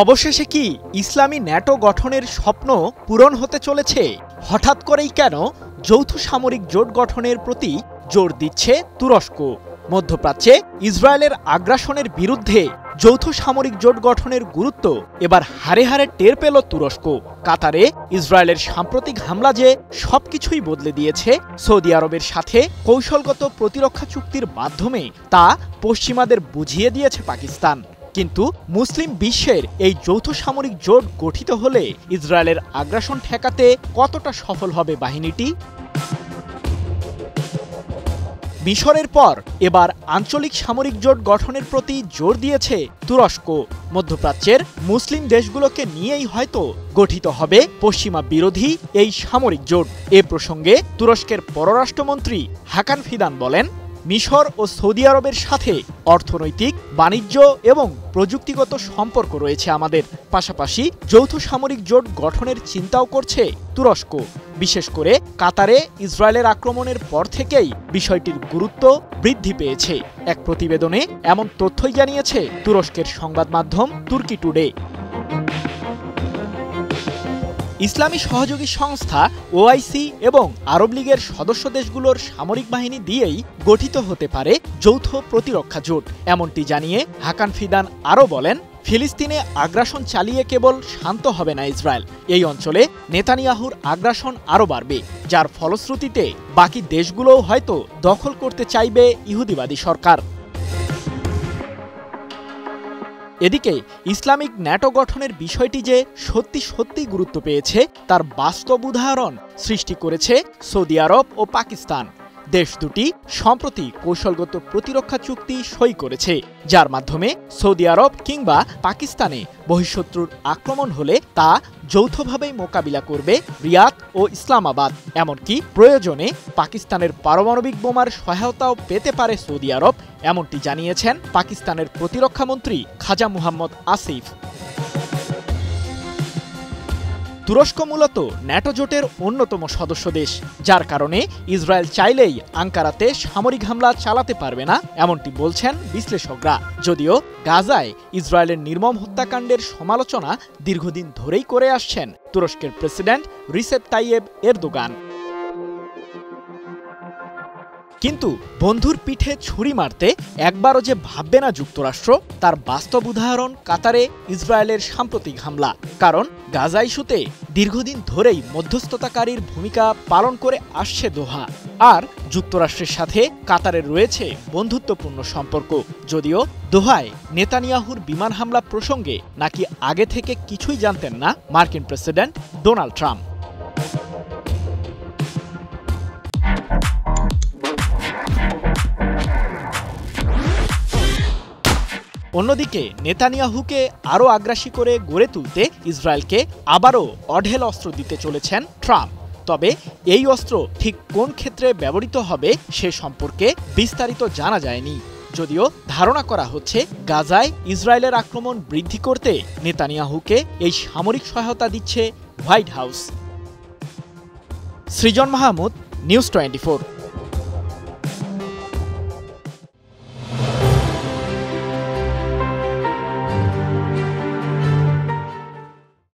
অবশেষে কি ইসলামী ন্যাটো গঠনের স্বপ্ন পূরণ হতে চলেছে? হঠাৎ করেই কেন যৌথ সামরিক জোট গঠনের প্রতি জোর দিচ্ছে তুরস্ক? মধ্যপ্রাচ্যে ইসরায়েলের আগ্রাসনের বিরুদ্ধে যৌথ সামরিক জোট গঠনের গুরুত্ব এবার হারে হারে টের পেল তুরস্ক। কাতারে ইসরায়েলের সাম্প্রতিক হামলা যে সবকিছুই বদলে দিয়েছে, সৌদি আরবের সাথে কৌশলগত প্রতিরক্ষা চুক্তির মাধ্যমে তা পশ্চিমাদের বুঝিয়ে দিয়েছে পাকিস্তান। কিন্তু মুসলিম বিশ্বের এই যৌথ সামরিক জোট গঠিত হলে ইসরায়েলের আগ্রাসন ঠেকাতে কতটা সফল হবে বাহিনীটি? মিশরের পর এবার আঞ্চলিক সামরিক জোট গঠনের প্রতি জোর দিয়েছে তুরস্ক। মধ্যপ্রাচ্যের মুসলিম দেশগুলোকে নিয়েই হয়তো গঠিত হবে পশ্চিমা বিরোধী এই সামরিক জোট। এ প্রসঙ্গে তুরস্কের পররাষ্ট্রমন্ত্রী হাকান ফিদান বলেন, মিশর ও সৌদি আরবের সাথে অর্থনৈতিক, বাণিজ্য এবং প্রযুক্তিগত সম্পর্ক রয়েছে আমাদের। পাশাপাশি যৌথ সামরিক জোট গঠনের চিন্তাও করছে তুরস্ক। বিশেষ করে কাতারে ইসরায়েলের আক্রমণের পর থেকেই বিষয়টির গুরুত্ব বৃদ্ধি পেয়েছে। এক প্রতিবেদনে এমন তথ্যই জানিয়েছে তুরস্কের সংবাদ মাধ্যম তুর্কি টুডে। ইসলামী সহযোগী সংস্থা ওআইসি এবং আরব লীগের সদস্য দেশগুলোর সামরিক বাহিনী দিয়েই গঠিত হতে পারে যৌথ প্রতিরক্ষা জোট, এমনটি জানিয়ে হাকান ফিদান আরও বলেন, ফিলিস্তিনে আগ্রাসন চালিয়ে কেবল শান্ত হবে না ইসরায়েল, এই অঞ্চলে নেতানিয়াহুর আগ্রাসন আরও বাড়বে, যার ফলশ্রুতিতে বাকি দেশগুলোও হয়তো দখল করতে চাইবে ইহুদিবাদী সরকার। এদিকে ইসলামিক ন্যাটো গঠনের বিষয়টি যে সত্যি সত্যি গুরুত্ব পেয়েছে তার বাস্তব উদাহরণ সৃষ্টি করেছে সৌদি আরব ও পাকিস্তান। দেশ দুটি সম্প্রতি কৌশলগত প্রতিরক্ষা চুক্তি সই করেছে, যার মাধ্যমে সৌদি আরব কিংবা পাকিস্তানে বহিঃশত্রুর আক্রমণ হলে তা যৌথভাবেই মোকাবিলা করবে রিয়াদ ও ইসলামাবাদ। এমনকি প্রয়োজনে পাকিস্তানের পারমাণবিক বোমার সহায়তাও পেতে পারে সৌদি আরব, এমনটি জানিয়েছেন পাকিস্তানের প্রতিরক্ষামন্ত্রী খাজা মুহাম্মদ আসিফ। তুরস্ক মূলত ন্যাটো জোটের অন্যতম সদস্য দেশ, যার কারণে ইসরায়েল চাইলেই আঙ্কারাতে সামরিক হামলা চালাতে পারবে না, এমনটি বলছেন বিশ্লেষকরা। যদিও গাজায় ইসরায়েলের নির্মম হত্যাকাণ্ডের সমালোচনা দীর্ঘদিন ধরেই করে আসছেন তুরস্কের প্রেসিডেন্ট রিসেপ তাইয়েব এরদোগান। কিন্তু বন্ধুর পিঠে ছুরি মারতে একবারও যে ভাববে না যুক্তরাষ্ট্র, তার বাস্তব উদাহরণ কাতারে ইসরায়েলের সাম্প্রতিক হামলা। কারণ গাজা ইস্যুতে দীর্ঘদিন ধরেই মধ্যস্থতাকারীর ভূমিকা পালন করে আসছে দোহা, আর যুক্তরাষ্ট্রের সাথে কাতারের রয়েছে বন্ধুত্বপূর্ণ সম্পর্ক। যদিও দোহায় নেতানিয়াহুর বিমান হামলা প্রসঙ্গে নাকি আগে থেকে কিছুই জানতেন না মার্কিন প্রেসিডেন্ট ডোনাল্ড ট্রাম্প। অন্যদিকে নেতানিয়াহুকে আরও আগ্রাসী করে গড়ে তুলতে ইসরায়েলকে আবারও অঢেল অস্ত্র দিতে চলেছেন ট্রাম্প। তবে এই অস্ত্র ঠিক কোন ক্ষেত্রে ব্যবহৃত হবে সে সম্পর্কে বিস্তারিত জানা যায়নি। যদিও ধারণা করা হচ্ছে গাজায় ইসরায়েলের আক্রমণ বৃদ্ধি করতে নেতানিয়াহুকে এই সামরিক সহায়তা দিচ্ছে হোয়াইট হাউস। সৃজন মাহমুদ, নিউজ 24।